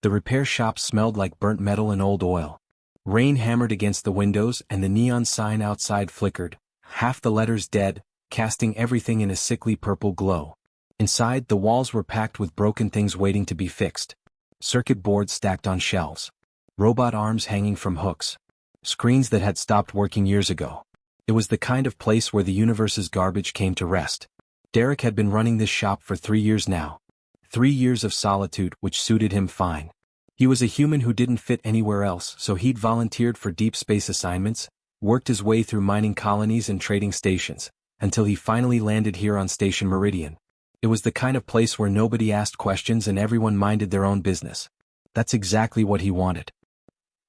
The repair shop smelled like burnt metal and old oil. Rain hammered against the windows and the neon sign outside flickered, half the letters dead, casting everything in a sickly purple glow. Inside, the walls were packed with broken things waiting to be fixed. Circuit boards stacked on shelves. Robot arms hanging from hooks. Screens that had stopped working years ago. It was the kind of place where the universe's garbage came to rest. Derek had been running this shop for 3 years now. 3 years of solitude which suited him fine. He was a human who didn't fit anywhere else, so he'd volunteered for deep space assignments, worked his way through mining colonies and trading stations, until he finally landed here on Station Meridian. It was the kind of place where nobody asked questions and everyone minded their own business. That's exactly what he wanted.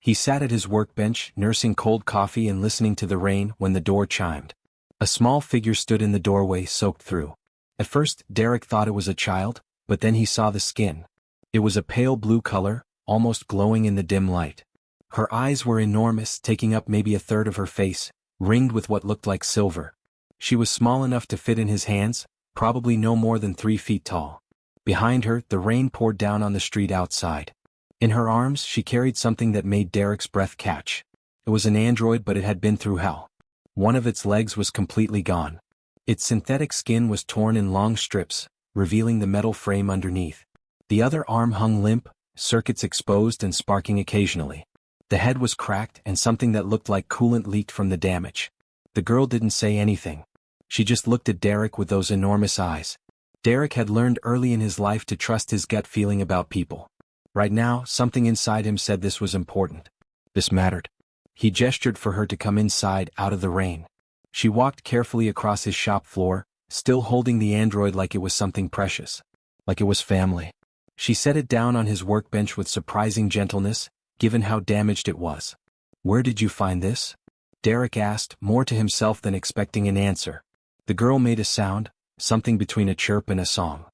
He sat at his workbench, nursing cold coffee and listening to the rain when the door chimed. A small figure stood in the doorway, soaked through. At first, Derek thought it was a child, but then he saw the skin. It was a pale blue color, almost glowing in the dim light. Her eyes were enormous, taking up maybe a third of her face, ringed with what looked like silver. She was small enough to fit in his hands, probably no more than 3 feet tall. Behind her, the rain poured down on the street outside. In her arms, she carried something that made Derek's breath catch. It was an android, but it had been through hell. One of its legs was completely gone. Its synthetic skin was torn in long strips, revealing the metal frame underneath. The other arm hung limp, circuits exposed and sparking occasionally. The head was cracked and something that looked like coolant leaked from the damage. The girl didn't say anything. She just looked at Derek with those enormous eyes. Derek had learned early in his life to trust his gut feeling about people. Right now, something inside him said this was important. This mattered. He gestured for her to come inside, out of the rain. She walked carefully across his shop floor, still holding the android like it was something precious. Like it was family. She set it down on his workbench with surprising gentleness, given how damaged it was. "Where did you find this?" Derek asked, more to himself than expecting an answer. The girl made a sound, something between a chirp and a song.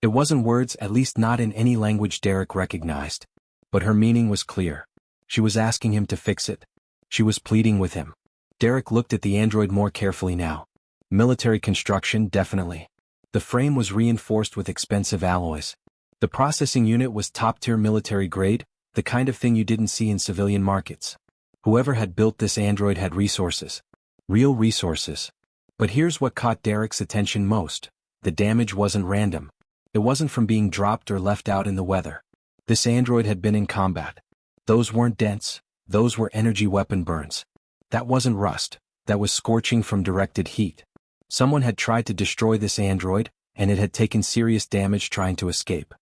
It wasn't words, at least not in any language Derek recognized. But her meaning was clear. She was asking him to fix it. She was pleading with him. Derek looked at the android more carefully now. Military construction, definitely. The frame was reinforced with expensive alloys. The processing unit was top-tier military grade, the kind of thing you didn't see in civilian markets. Whoever had built this android had resources. Real resources. But here's what caught Derek's attention most. The damage wasn't random. It wasn't from being dropped or left out in the weather. This android had been in combat. Those weren't dents, those were energy weapon burns. That wasn't rust, that was scorching from directed heat. Someone had tried to destroy this android, and it had taken serious damage trying to escape.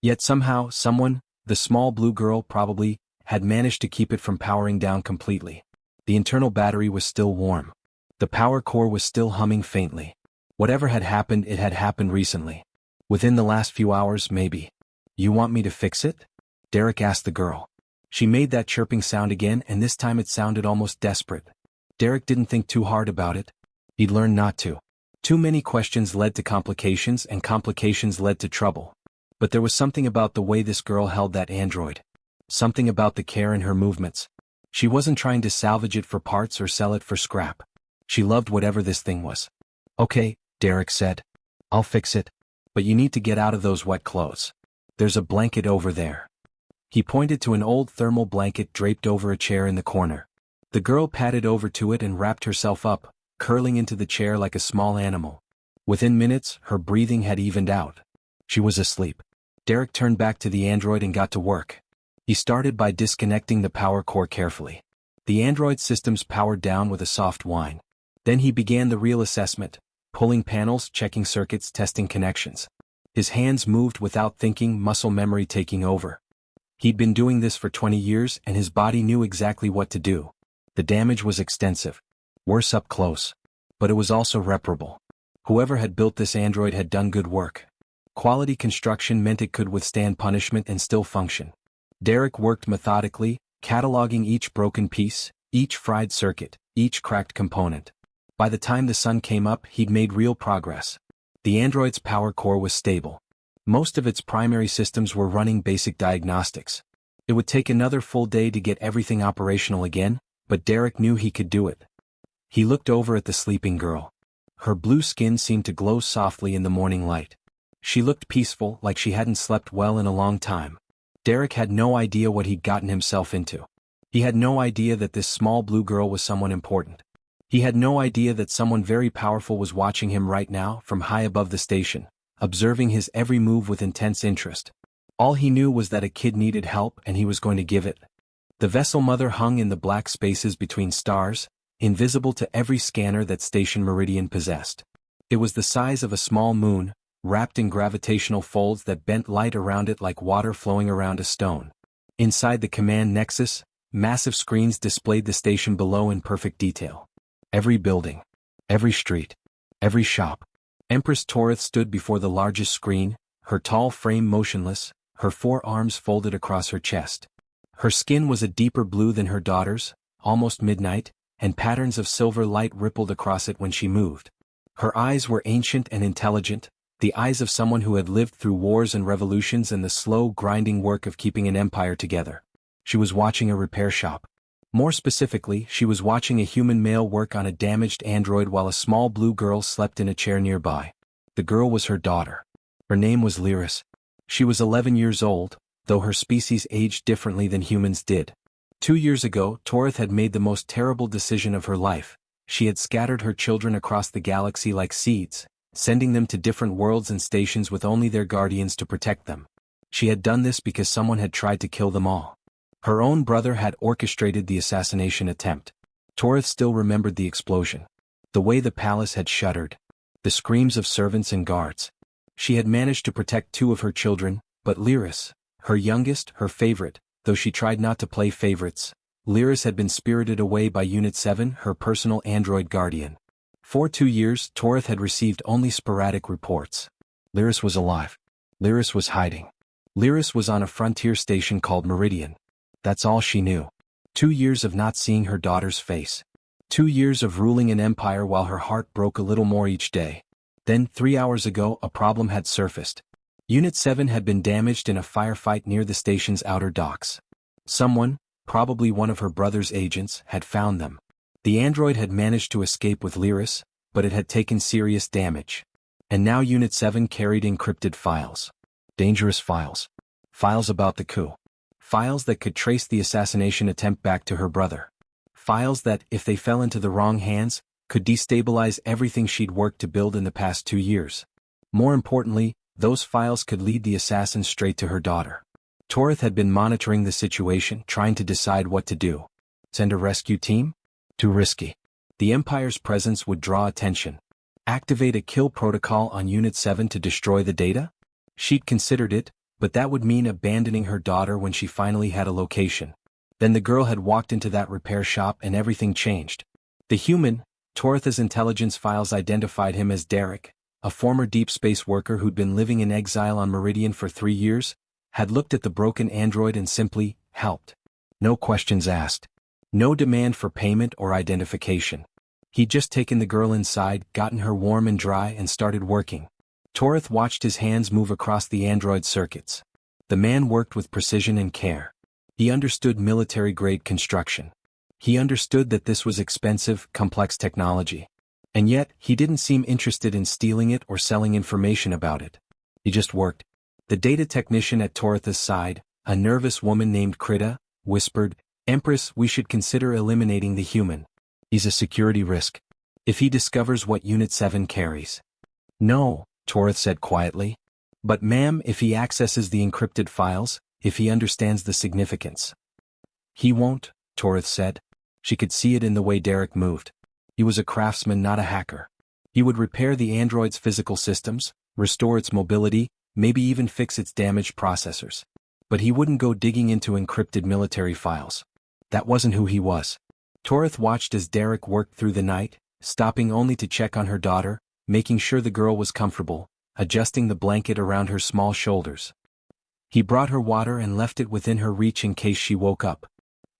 Yet somehow, someone, the small blue girl probably, had managed to keep it from powering down completely. The internal battery was still warm. The power core was still humming faintly. Whatever had happened, it had happened recently. Within the last few hours, maybe. "You want me to fix it?" Derek asked the girl. She made that chirping sound again, and this time it sounded almost desperate. Derek didn't think too hard about it. He'd learned not to. Too many questions led to complications, and complications led to trouble. But there was something about the way this girl held that android. Something about the care in her movements. She wasn't trying to salvage it for parts or sell it for scrap. She loved whatever this thing was. "Okay," Derek said. "I'll fix it. But you need to get out of those wet clothes. There's a blanket over there." He pointed to an old thermal blanket draped over a chair in the corner. The girl padded over to it and wrapped herself up, curling into the chair like a small animal. Within minutes, her breathing had evened out. She was asleep. Derek turned back to the android and got to work. He started by disconnecting the power core carefully. The android's systems powered down with a soft whine. Then he began the real assessment, pulling panels, checking circuits, testing connections. His hands moved without thinking, muscle memory taking over. He'd been doing this for 20 years and his body knew exactly what to do. The damage was extensive. Worse up close. But it was also reparable. Whoever had built this android had done good work. Quality construction meant it could withstand punishment and still function. Derek worked methodically, cataloging each broken piece, each fried circuit, each cracked component. By the time the sun came up, he'd made real progress. The android's power core was stable. Most of its primary systems were running basic diagnostics. It would take another full day to get everything operational again, but Derek knew he could do it. He looked over at the sleeping girl. Her blue skin seemed to glow softly in the morning light. She looked peaceful, like she hadn't slept well in a long time. Derek had no idea what he'd gotten himself into. He had no idea that this small blue girl was someone important. He had no idea that someone very powerful was watching him right now from high above the station, observing his every move with intense interest. All he knew was that a kid needed help and he was going to give it. The vessel mother hung in the black spaces between stars, invisible to every scanner that Station Meridian possessed. It was the size of a small moon, wrapped in gravitational folds that bent light around it like water flowing around a stone. Inside the command nexus, massive screens displayed the station below in perfect detail. Every building, every street, every shop. Empress Torith stood before the largest screen, her tall frame motionless, her forearms folded across her chest. Her skin was a deeper blue than her daughter's, almost midnight, and patterns of silver light rippled across it when she moved. Her eyes were ancient and intelligent, the eyes of someone who had lived through wars and revolutions and the slow, grinding work of keeping an empire together. She was watching a repair shop. More specifically, she was watching a human male work on a damaged android while a small blue girl slept in a chair nearby. The girl was her daughter. Her name was Lyris. She was 11 years old, though her species aged differently than humans did. 2 years ago, Torith had made the most terrible decision of her life. She had scattered her children across the galaxy like seeds, sending them to different worlds and stations with only their guardians to protect them. She had done this because someone had tried to kill them all. Her own brother had orchestrated the assassination attempt. Torith still remembered the explosion. The way the palace had shuddered. The screams of servants and guards. She had managed to protect 2 of her children, but Lyris, her youngest, her favorite, though she tried not to play favorites, Lyris had been spirited away by Unit 7, her personal android guardian. For 2 years, Torith had received only sporadic reports. Lyris was alive. Lyris was hiding. Lyris was on a frontier station called Meridian. That's all she knew. 2 years of not seeing her daughter's face. 2 years of ruling an empire while her heart broke a little more each day. Then 3 hours ago a problem had surfaced. Unit 7 had been damaged in a firefight near the station's outer docks. Someone, probably one of her brother's agents, had found them. The android had managed to escape with Lyris, but it had taken serious damage. And now Unit 7 carried encrypted files. Dangerous files. Files about the coup. Files that could trace the assassination attempt back to her brother. Files that, if they fell into the wrong hands, could destabilize everything she'd worked to build in the past 2 years. More importantly, those files could lead the assassin straight to her daughter. Torith had been monitoring the situation, trying to decide what to do. Send a rescue team? Too risky. The Empire's presence would draw attention. Activate a kill protocol on Unit 7 to destroy the data? She'd considered it, but that would mean abandoning her daughter when she finally had a location. Then the girl had walked into that repair shop and everything changed. The human, Torith's intelligence files identified him as Derek, a former deep space worker who'd been living in exile on Meridian for 3 years, had looked at the broken android and simply helped. No questions asked. No demand for payment or identification. He'd just taken the girl inside, gotten her warm and dry, and started working. Torith watched his hands move across the android circuits. The man worked with precision and care. He understood military-grade construction. He understood that this was expensive, complex technology. And yet, he didn't seem interested in stealing it or selling information about it. He just worked. The data technician at Torith's side, a nervous woman named Krita, whispered, "Empress, we should consider eliminating the human. He's a security risk. If he discovers what Unit 7 carries." "No," Torith said quietly. "But ma'am, if he accesses the encrypted files, if he understands the significance." "He won't," Torith said. She could see it in the way Derek moved. He was a craftsman, not a hacker. He would repair the android's physical systems, restore its mobility, maybe even fix its damaged processors. But he wouldn't go digging into encrypted military files. That wasn't who he was. Torith watched as Derek worked through the night, stopping only to check on her daughter, making sure the girl was comfortable, adjusting the blanket around her small shoulders. He brought her water and left it within her reach in case she woke up.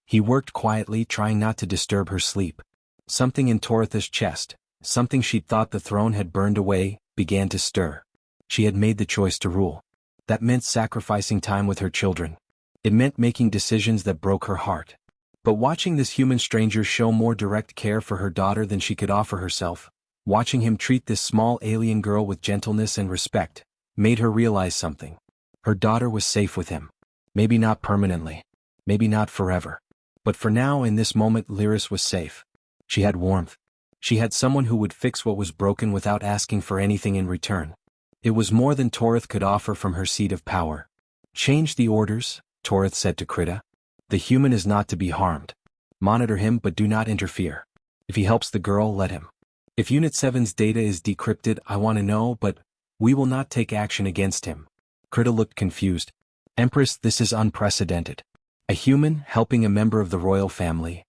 He worked quietly, trying not to disturb her sleep. Something in Torith's chest, something she'd thought the throne had burned away, began to stir. She had made the choice to rule. That meant sacrificing time with her children. It meant making decisions that broke her heart. But watching this human stranger show more direct care for her daughter than she could offer herself, watching him treat this small alien girl with gentleness and respect, made her realize something. Her daughter was safe with him. Maybe not permanently. Maybe not forever. But for now, in this moment, Lyris was safe. She had warmth. She had someone who would fix what was broken without asking for anything in return. It was more than Torith could offer from her seat of power. Change the orders, Torith said to Krita. The human is not to be harmed. Monitor him but do not interfere. If he helps the girl, let him. If Unit 7's data is decrypted, I want to know, but we will not take action against him. Krita looked confused. Empress, this is unprecedented. A human helping a member of the royal family.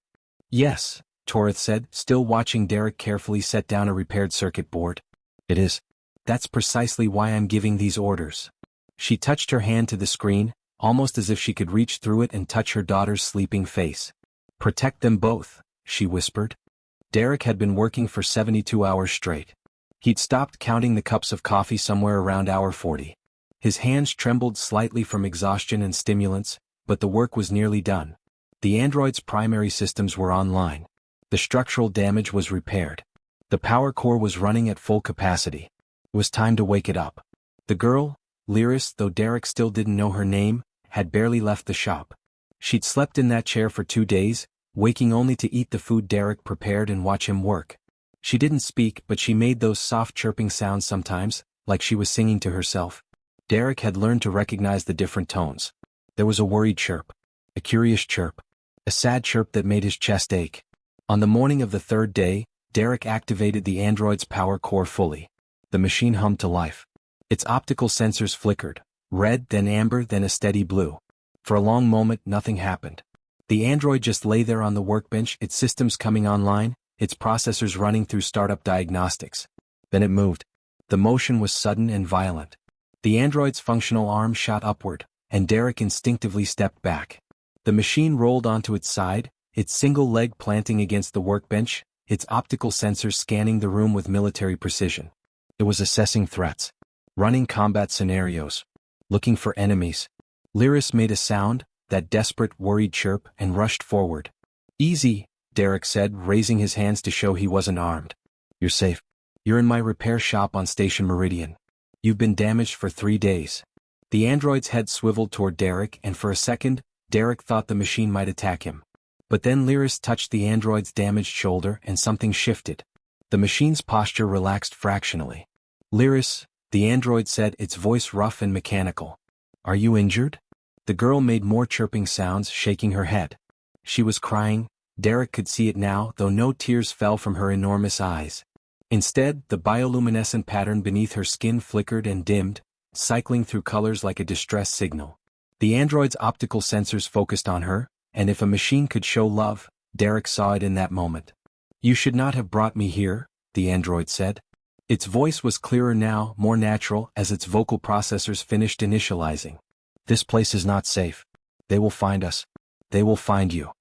Yes, Torith said, still watching Derek carefully set down a repaired circuit board. It is. That's precisely why I'm giving these orders. She touched her hand to the screen, almost as if she could reach through it and touch her daughter's sleeping face. Protect them both, she whispered. Derek had been working for 72 hours straight. He'd stopped counting the cups of coffee somewhere around hour 40. His hands trembled slightly from exhaustion and stimulants, but the work was nearly done. The android's primary systems were online. The structural damage was repaired. The power core was running at full capacity. It was time to wake it up. The girl, Lyris, though Derek still didn't know her name, had barely left the shop. She'd slept in that chair for 2 days, waking only to eat the food Derek prepared and watch him work. She didn't speak, but she made those soft chirping sounds sometimes, like she was singing to herself. Derek had learned to recognize the different tones. There was a worried chirp, a curious chirp, a sad chirp that made his chest ache. On the morning of the 3rd day, Derek activated the android's power core fully. The machine hummed to life. Its optical sensors flickered, red, then amber, then a steady blue. For a long moment, nothing happened. The android just lay there on the workbench, its systems coming online, its processors running through startup diagnostics. Then it moved. The motion was sudden and violent. The android's functional arm shot upward, and Derek instinctively stepped back. The machine rolled onto its side, its single leg planting against the workbench, its optical sensors scanning the room with military precision. It was assessing threats, running combat scenarios, looking for enemies. Lyris made a sound, that desperate, worried chirp, and rushed forward. Easy, Derek said, raising his hands to show he wasn't armed. You're safe. You're in my repair shop on Station Meridian. You've been damaged for 3 days. The android's head swiveled toward Derek, and for a second, Derek thought the machine might attack him. But then Lyris touched the android's damaged shoulder and something shifted. The machine's posture relaxed fractionally. Lyris, the android said, its voice rough and mechanical. Are you injured? The girl made more chirping sounds, shaking her head. She was crying. Derek could see it now, though no tears fell from her enormous eyes. Instead, the bioluminescent pattern beneath her skin flickered and dimmed, cycling through colors like a distress signal. The android's optical sensors focused on her, and if a machine could show love, Derek saw it in that moment. You should not have brought me here, the android said. Its voice was clearer now, more natural, as its vocal processors finished initializing. This place is not safe. They will find us. They will find you.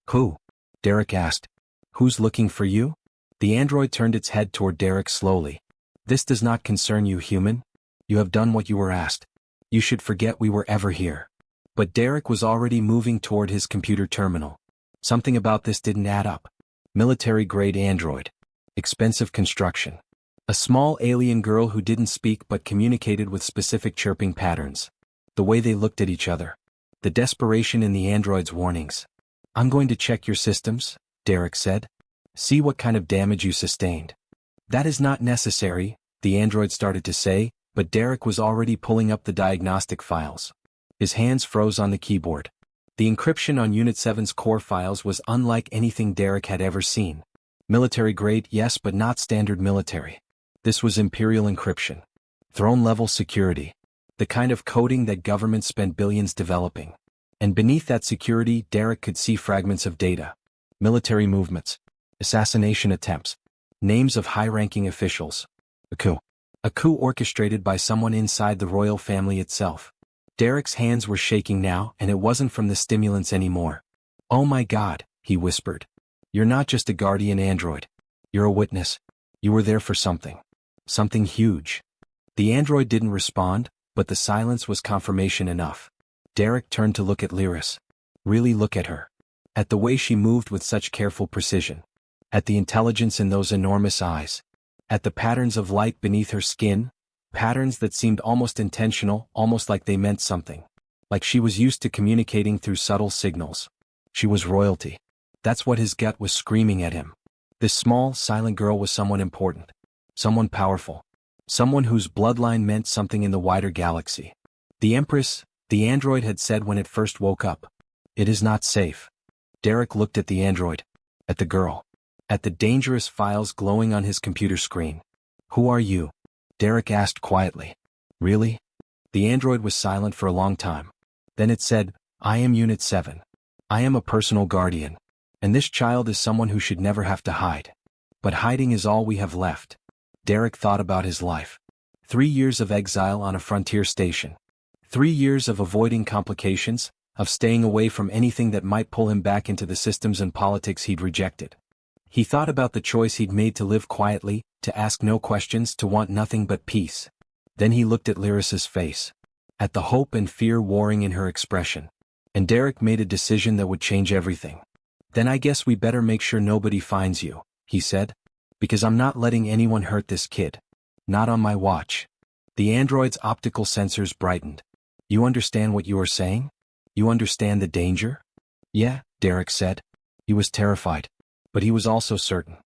Who? Derek asked. Who's looking for you? The android turned its head toward Derek slowly. This does not concern you, human. You have done what you were asked. You should forget we were ever here. But Derek was already moving toward his computer terminal. Something about this didn't add up. Military-grade android. Expensive construction. A small alien girl who didn't speak but communicated with specific chirping patterns. The way they looked at each other. The desperation in the android's warnings. I'm going to check your systems, Derek said. See what kind of damage you sustained. That is not necessary, the android started to say, but Derek was already pulling up the diagnostic files. His hands froze on the keyboard. The encryption on Unit 7's core files was unlike anything Derek had ever seen. Military grade, yes, but not standard military. This was Imperial encryption. Throne-level security. The kind of coding that governments spent billions developing. And beneath that security, Derek could see fragments of data. Military movements. Assassination attempts. Names of high-ranking officials. A coup. A coup orchestrated by someone inside the royal family itself. Derek's hands were shaking now, and it wasn't from the stimulants anymore. Oh my God, he whispered. You're not just a guardian android. You're a witness. You were there for something. Something huge. The android didn't respond, but the silence was confirmation enough. Derek turned to look at Lyris. Really look at her. At the way she moved with such careful precision. At the intelligence in those enormous eyes. At the patterns of light beneath her skin, patterns that seemed almost intentional, almost like they meant something. like she was used to communicating through subtle signals. She was royalty. That's what his gut was screaming at him. This small, silent girl was someone important. Someone powerful. Someone whose bloodline meant something in the wider galaxy. The Empress, the android had said when it first woke up. It is not safe. Derek looked at the android. At the girl. At the dangerous files glowing on his computer screen. Who are you? Derek asked quietly. Really? The android was silent for a long time. Then it said, I am Unit 7. I am a personal guardian. And this child is someone who should never have to hide. But hiding is all we have left. Derek thought about his life. 3 years of exile on a frontier station. 3 years of avoiding complications, of staying away from anything that might pull him back into the systems and politics he'd rejected. He thought about the choice he'd made to live quietly, to ask no questions, to want nothing but peace. Then he looked at Lyris's face. At the hope and fear warring in her expression. And Derek made a decision that would change everything. Then I guess we better make sure nobody finds you, he said. Because I'm not letting anyone hurt this kid. Not on my watch. The android's optical sensors brightened. You understand what you are saying? You understand the danger? Yeah, Derek said. He was terrified. But he was also certain.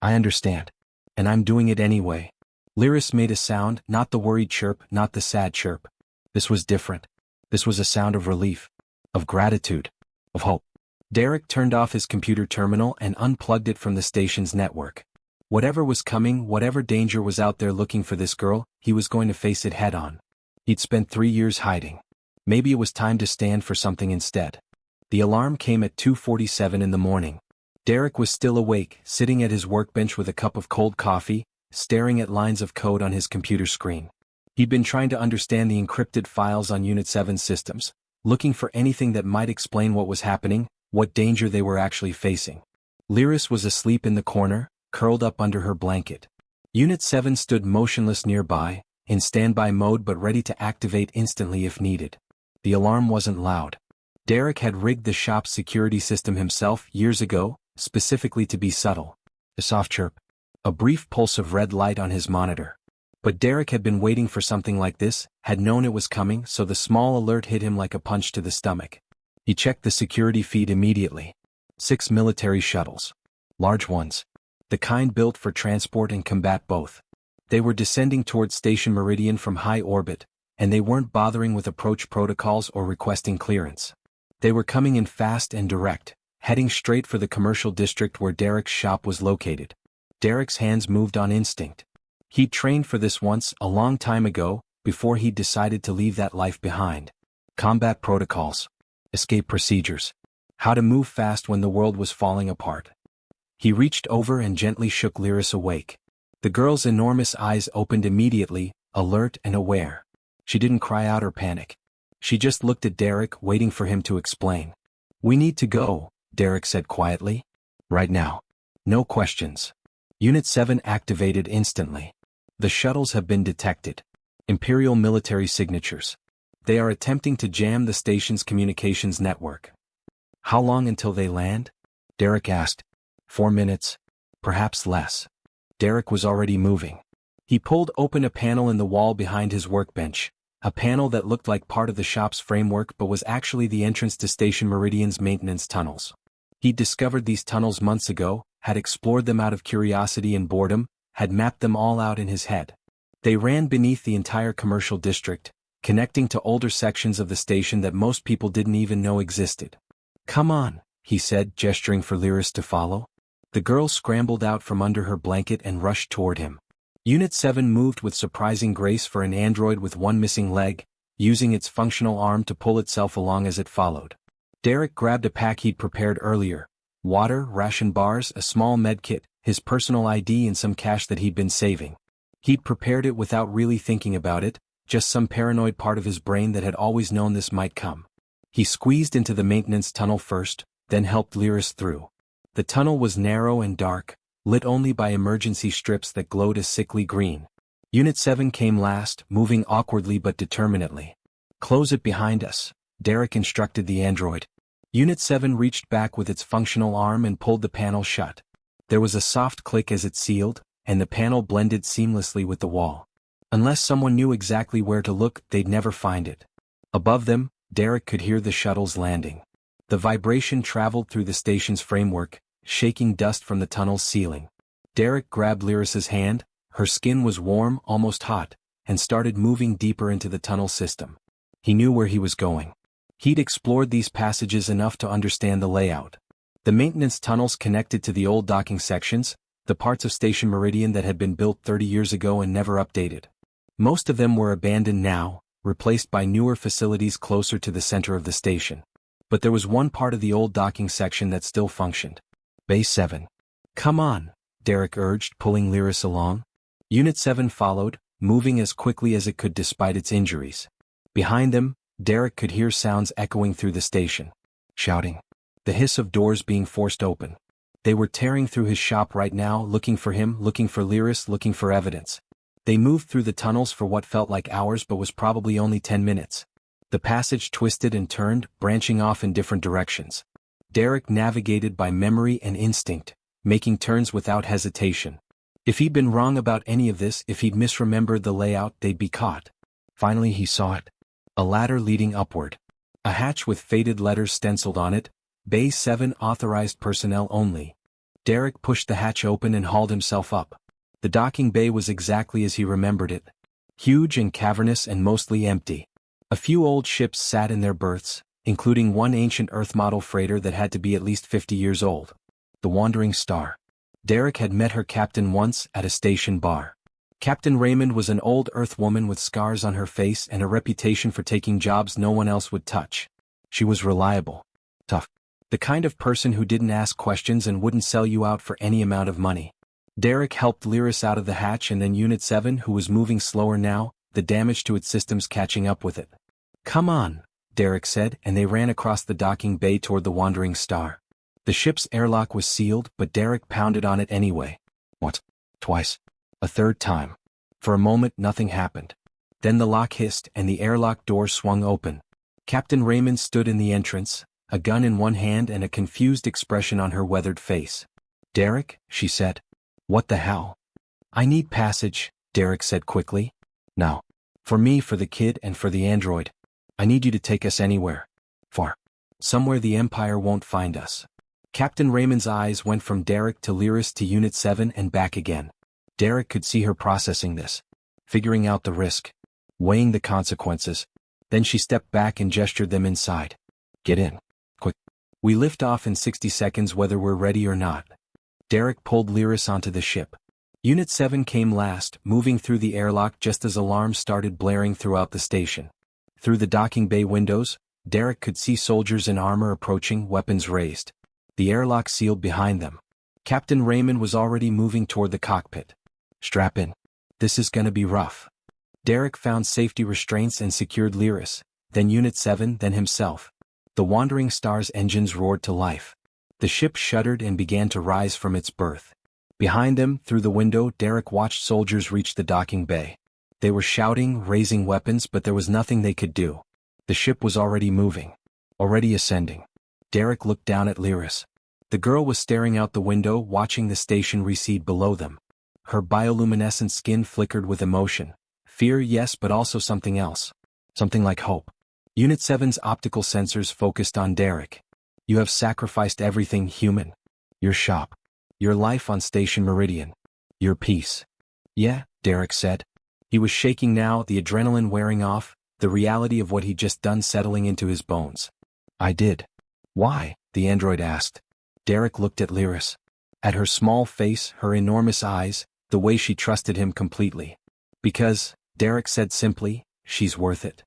I understand. And I'm doing it anyway. Lyris made a sound, not the worried chirp, not the sad chirp. This was different. This was a sound of relief. Of gratitude. Of hope. Derek turned off his computer terminal and unplugged it from the station's network. Whatever was coming, whatever danger was out there looking for this girl, he was going to face it head on. He'd spent 3 years hiding. Maybe it was time to stand for something instead. The alarm came at 2:47 in the morning. Derek was still awake, sitting at his workbench with a cup of cold coffee, staring at lines of code on his computer screen. He'd been trying to understand the encrypted files on Unit 7's systems, looking for anything that might explain what was happening, what danger they were actually facing. Lyris was asleep in the corner, curled up under her blanket. Unit 7 stood motionless nearby, in standby mode but ready to activate instantly if needed. The alarm wasn't loud. Derek had rigged the shop's security system himself years ago, specifically to be subtle. A soft chirp. A brief pulse of red light on his monitor. But Derek had been waiting for something like this, had known it was coming, so the small alert hit him like a punch to the stomach. He checked the security feed immediately. 6 military shuttles. Large ones. The kind built for transport and combat both. They were descending towards Station Meridian from high orbit, and they weren't bothering with approach protocols or requesting clearance. They were coming in fast and direct, heading straight for the commercial district where Derek's shop was located. Derek's hands moved on instinct. He'd trained for this once, a long time ago, before he'd decided to leave that life behind. Combat protocols. Escape procedures. How to move fast when the world was falling apart. He reached over and gently shook Lyris awake. The girl's enormous eyes opened immediately, alert and aware. She didn't cry out or panic. She just looked at Derek, waiting for him to explain. We need to go, Derek said quietly. Right now. No questions. Unit 7 activated instantly. The shuttles have been detected. Imperial military signatures. They are attempting to jam the station's communications network. How long until they land? Derek asked. 4 minutes. Perhaps less. Derek was already moving. He pulled open a panel in the wall behind his workbench, a panel that looked like part of the shop's framework but was actually the entrance to Station Meridian's maintenance tunnels. He'd discovered these tunnels months ago, had explored them out of curiosity and boredom, had mapped them all out in his head. They ran beneath the entire commercial district, connecting to older sections of the station that most people didn't even know existed. Come on, he said, gesturing for Lyris to follow. The girl scrambled out from under her blanket and rushed toward him. Unit 7 moved with surprising grace for an android with one missing leg, using its functional arm to pull itself along as it followed. Derek grabbed a pack he'd prepared earlier. Water, ration bars, a small medkit, his personal ID and some cash that he'd been saving. He'd prepared it without really thinking about it, just some paranoid part of his brain that had always known this might come. He squeezed into the maintenance tunnel first, then helped Lyris through. The tunnel was narrow and dark, lit only by emergency strips that glowed a sickly green. Unit 7 came last, moving awkwardly but determinedly. Close it behind us, Derek instructed the android. Unit 7 reached back with its functional arm and pulled the panel shut. There was a soft click as it sealed, and the panel blended seamlessly with the wall. Unless someone knew exactly where to look, they'd never find it. Above them, Derek could hear the shuttles landing. The vibration traveled through the station's framework, shaking dust from the tunnel's ceiling. Derek grabbed Lyris's hand, her skin was warm, almost hot, and started moving deeper into the tunnel system. He knew where he was going. He'd explored these passages enough to understand the layout. The maintenance tunnels connected to the old docking sections, the parts of Station Meridian that had been built 30 years ago and never updated. Most of them were abandoned now, replaced by newer facilities closer to the center of the station. But there was one part of the old docking section that still functioned. Bay 7. Come on, Derek urged, pulling Lyris along. Unit 7 followed, moving as quickly as it could despite its injuries. Behind them, Derek could hear sounds echoing through the station. Shouting. The hiss of doors being forced open. They were tearing through his shop right now, looking for him, looking for Lyris, looking for evidence. They moved through the tunnels for what felt like hours but was probably only 10 minutes. The passage twisted and turned, branching off in different directions. Derek navigated by memory and instinct, making turns without hesitation. If he'd been wrong about any of this, if he'd misremembered the layout, they'd be caught. Finally he saw it. A ladder leading upward. A hatch with faded letters stenciled on it, Bay 7 authorized personnel only. Derek pushed the hatch open and hauled himself up. The docking bay was exactly as he remembered it. Huge and cavernous and mostly empty. A few old ships sat in their berths, including one ancient Earth model freighter that had to be at least 50 years old. The Wandering Star. Derek had met her captain once at a station bar. Captain Raymond was an old Earth woman with scars on her face and a reputation for taking jobs no one else would touch. She was reliable. Tough. The kind of person who didn't ask questions and wouldn't sell you out for any amount of money. Derek helped Lyris out of the hatch and then Unit 7, who was moving slower now, the damage to its systems catching up with it. Come on, Derek said, and they ran across the docking bay toward the Wandering Star. The ship's airlock was sealed, but Derek pounded on it anyway. Once. Twice. A third time. For a moment nothing happened. Then the lock hissed and the airlock door swung open. Captain Raymond stood in the entrance, a gun in one hand and a confused expression on her weathered face. Derek, she said. What the hell? I need passage, Derek said quickly. Now. For me, for the kid, and for the android. I need you to take us anywhere. Far. Somewhere the Empire won't find us. Captain Raymond's eyes went from Derek to Lyris to Unit 7 and back again. Derek could see her processing this. Figuring out the risk. Weighing the consequences. Then she stepped back and gestured them inside. Get in. Quick. We lift off in 60 seconds whether we're ready or not. Derek pulled Lyris onto the ship. Unit 7 came last, moving through the airlock just as alarms started blaring throughout the station. Through the docking bay windows, Derek could see soldiers in armor approaching, weapons raised. The airlock sealed behind them. Captain Raymond was already moving toward the cockpit. Strap in. This is gonna be rough. Derek found safety restraints and secured Lyris, then Unit 7, then himself. The Wandering Star's engines roared to life. The ship shuddered and began to rise from its berth. Behind them, through the window, Derek watched soldiers reach the docking bay. They were shouting, raising weapons, but there was nothing they could do. The ship was already moving. Already ascending. Derek looked down at Lyris. The girl was staring out the window, watching the station recede below them. Her bioluminescent skin flickered with emotion. Fear, yes, but also something else. Something like hope. Unit 7's optical sensors focused on Derek. You have sacrificed everything, human. Your shop. Your life on Station Meridian. Your peace. Yeah, Derek said. He was shaking now, the adrenaline wearing off, the reality of what he'd just done settling into his bones. I did. Why? The android asked. Derek looked at Lyris. At her small face, her enormous eyes, the way she trusted him completely. Because, Derek said simply, she's worth it.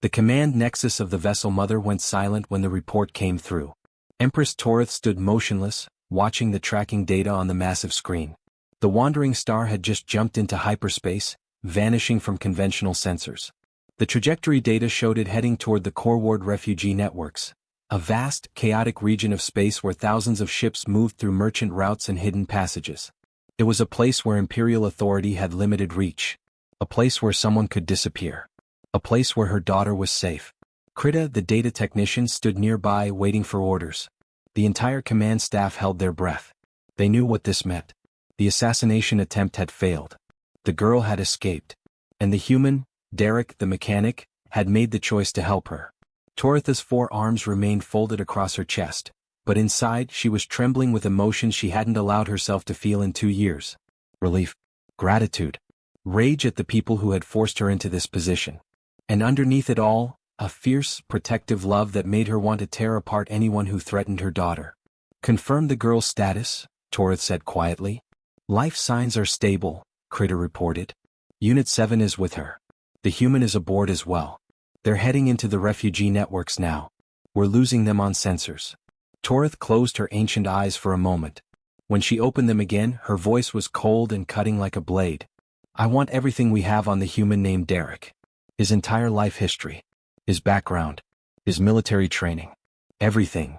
The command nexus of the vessel mother went silent when the report came through. Empress Torith stood motionless, watching the tracking data on the massive screen. The Wandering Star had just jumped into hyperspace, vanishing from conventional sensors. The trajectory data showed it heading toward the Corward refugee networks, a vast, chaotic region of space where thousands of ships moved through merchant routes and hidden passages. It was a place where Imperial authority had limited reach. A place where someone could disappear. A place where her daughter was safe. Krita, the data technician, stood nearby waiting for orders. The entire command staff held their breath. They knew what this meant. The assassination attempt had failed. The girl had escaped. And the human, Derek the mechanic, had made the choice to help her. Torotha's 4 arms remained folded across her chest, but inside she was trembling with emotions she hadn't allowed herself to feel in 2 years. Relief, gratitude, rage at the people who had forced her into this position. And underneath it all, a fierce, protective love that made her want to tear apart anyone who threatened her daughter. Confirm the girl's status, Toroth said quietly. Life signs are stable, Critter reported. Unit 7 is with her. The human is aboard as well. They're heading into the refugee networks now. We're losing them on sensors. Toroth closed her ancient eyes for a moment. When she opened them again, her voice was cold and cutting like a blade. I want everything we have on the human named Derek. His entire life history. His background. His military training. Everything.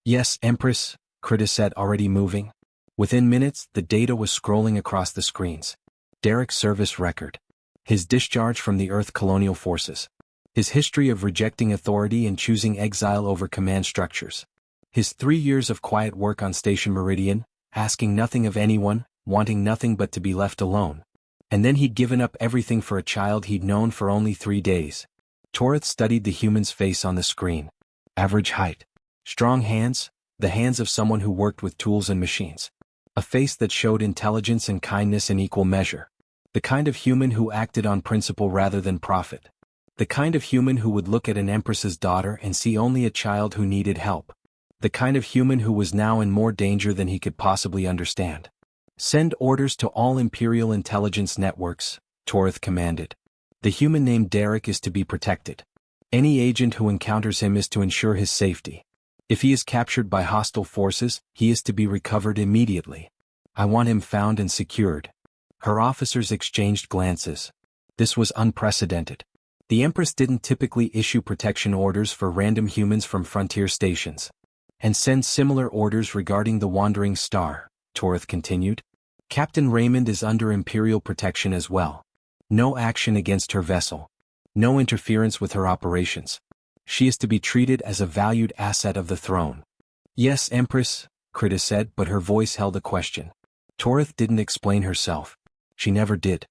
Yes, Empress, Critter said, already moving. Within minutes, the data was scrolling across the screens. Derek's service record. His discharge from the Earth colonial forces. His history of rejecting authority and choosing exile over command structures. His 3 years of quiet work on Station Meridian, asking nothing of anyone, wanting nothing but to be left alone. And then he'd given up everything for a child he'd known for only 3 days. Toroth studied the human's face on the screen. Average height. Strong hands, the hands of someone who worked with tools and machines. A face that showed intelligence and kindness in equal measure. The kind of human who acted on principle rather than profit. The kind of human who would look at an empress's daughter and see only a child who needed help. The kind of human who was now in more danger than he could possibly understand. Send orders to all Imperial intelligence networks, Toroth commanded. The human named Derek is to be protected. Any agent who encounters him is to ensure his safety. If he is captured by hostile forces, he is to be recovered immediately. I want him found and secured. Her officers exchanged glances. This was unprecedented. The Empress didn't typically issue protection orders for random humans from frontier stations. And send similar orders regarding the Wandering Star, Toroth continued. Captain Raymond is under Imperial protection as well. No action against her vessel. No interference with her operations. She is to be treated as a valued asset of the throne. Yes, Empress, Critter said, but her voice held a question. Toroth didn't explain herself. She never did.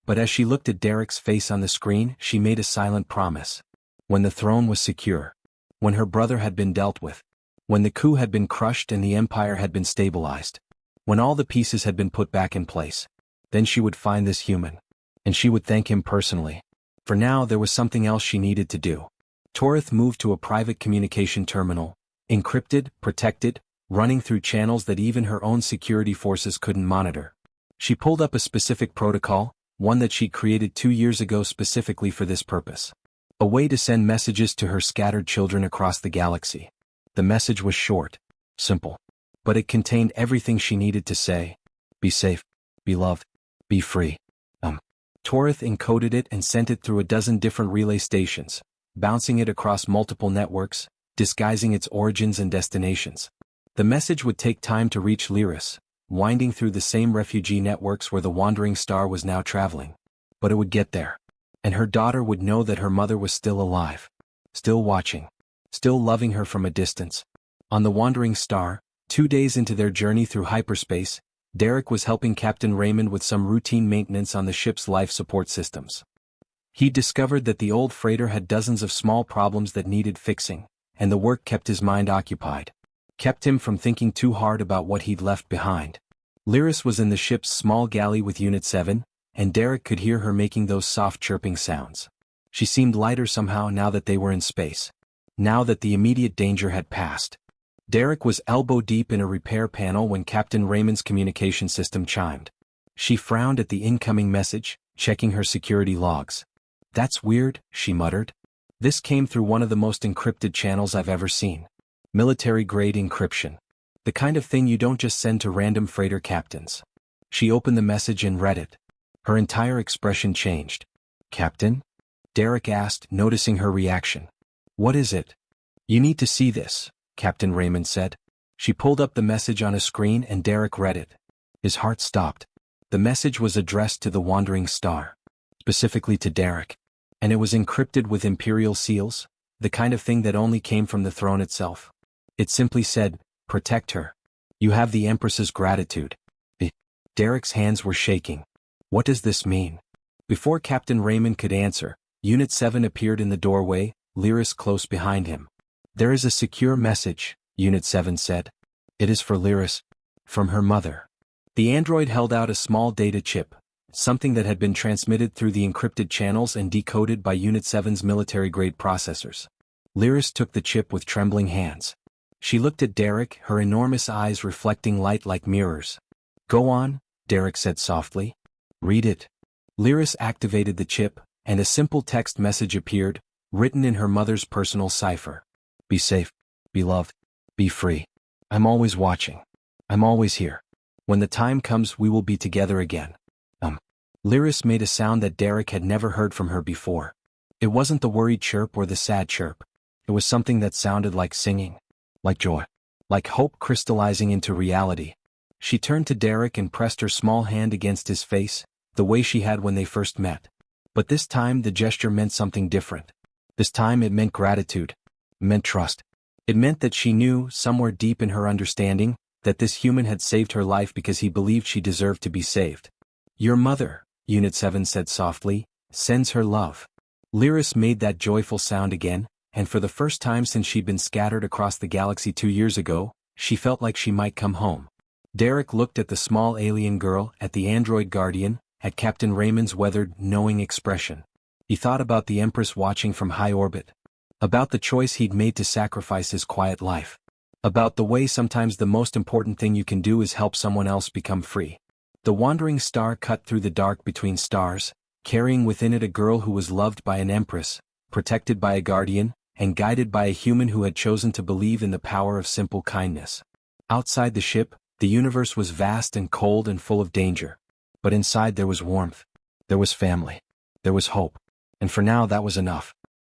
But as she looked at Derek's face on the screen, she made a silent promise. When the throne was secure. When her brother had been dealt with. When the coup had been crushed and the empire had been stabilized. When all the pieces had been put back in place. Then she would find this human. And she would thank him personally. For now there was something else she needed to do. Toroth moved to a private communication terminal. Encrypted, protected, running through channels that even her own security forces couldn't monitor. She pulled up a specific protocol, one that she'd created 2 years ago specifically for this purpose. A way to send messages to her scattered children across the galaxy. The message was short, simple, but it contained everything she needed to say. Be safe, be loved, be free. Toroth encoded it and sent it through a dozen different relay stations, bouncing it across multiple networks, disguising its origins and destinations. The message would take time to reach Lyris, winding through the same refugee networks where the Wandering Star was now traveling. But it would get there. And her daughter would know that her mother was still alive. Still watching. Still loving her from a distance. On the Wandering Star, 2 days into their journey through hyperspace, Derek was helping Captain Raymond with some routine maintenance on the ship's life support systems. He discovered that the old freighter had dozens of small problems that needed fixing, and the work kept his mind occupied. Kept him from thinking too hard about what he'd left behind. Lyris was in the ship's small galley with Unit 7, and Derek could hear her making those soft chirping sounds. She seemed lighter somehow now that they were in space. Now that the immediate danger had passed. Derek was elbow-deep in a repair panel when Captain Raymond's communication system chimed. She frowned at the incoming message, checking her security logs. That's weird, she muttered. This came through one of the most encrypted channels I've ever seen. Military-grade encryption. The kind of thing you don't just send to random freighter captains. She opened the message and read it. Her entire expression changed. Captain? Derek asked, noticing her reaction. What is it? You need to see this, Captain Raymond said. She pulled up the message on a screen and Derek read it. His heart stopped. The message was addressed to the Wandering Star. Specifically to Derek. And it was encrypted with Imperial seals, the kind of thing that only came from the throne itself. It simply said, protect her. You have the Empress's gratitude. Derek's hands were shaking. What does this mean? Before Captain Raymond could answer, Unit 7 appeared in the doorway, Lyris close behind him. "There is a secure message," Unit 7 said. "It is for Lyris. From her mother." The android held out a small data chip, something that had been transmitted through the encrypted channels and decoded by Unit 7's military-grade processors. Lyris took the chip with trembling hands. She looked at Derek, her enormous eyes reflecting light like mirrors. "Go on," Derek said softly. "Read it." Lyris activated the chip, and a simple text message appeared, written in her mother's personal cipher. "Be safe, be loved, be free. I'm always watching. I'm always here. When the time comes we will be together again." Lyris made a sound that Derek had never heard from her before. It wasn't the worried chirp or the sad chirp. It was something that sounded like singing. Like joy. Like hope crystallizing into reality. She turned to Derek and pressed her small hand against his face, the way she had when they first met. But this time the gesture meant something different. This time it meant gratitude. It meant trust. It meant that she knew, somewhere deep in her understanding, that this human had saved her life because he believed she deserved to be saved. "Your mother," Unit 7 said softly, "sends her love." Lyris made that joyful sound again, and for the first time since she'd been scattered across the galaxy 2 years ago, she felt like she might come home. Derek looked at the small alien girl, at the android guardian, at Captain Raymond's weathered, knowing expression. He thought about the Empress watching from high orbit. About the choice he'd made to sacrifice his quiet life. About the way sometimes the most important thing you can do is help someone else become free. The wandering star cut through the dark between stars, carrying within it a girl who was loved by an Empress, protected by a guardian, and guided by a human who had chosen to believe in the power of simple kindness. Outside the ship, the universe was vast and cold and full of danger. But inside there was warmth. There was family. There was hope. And for now that was enough.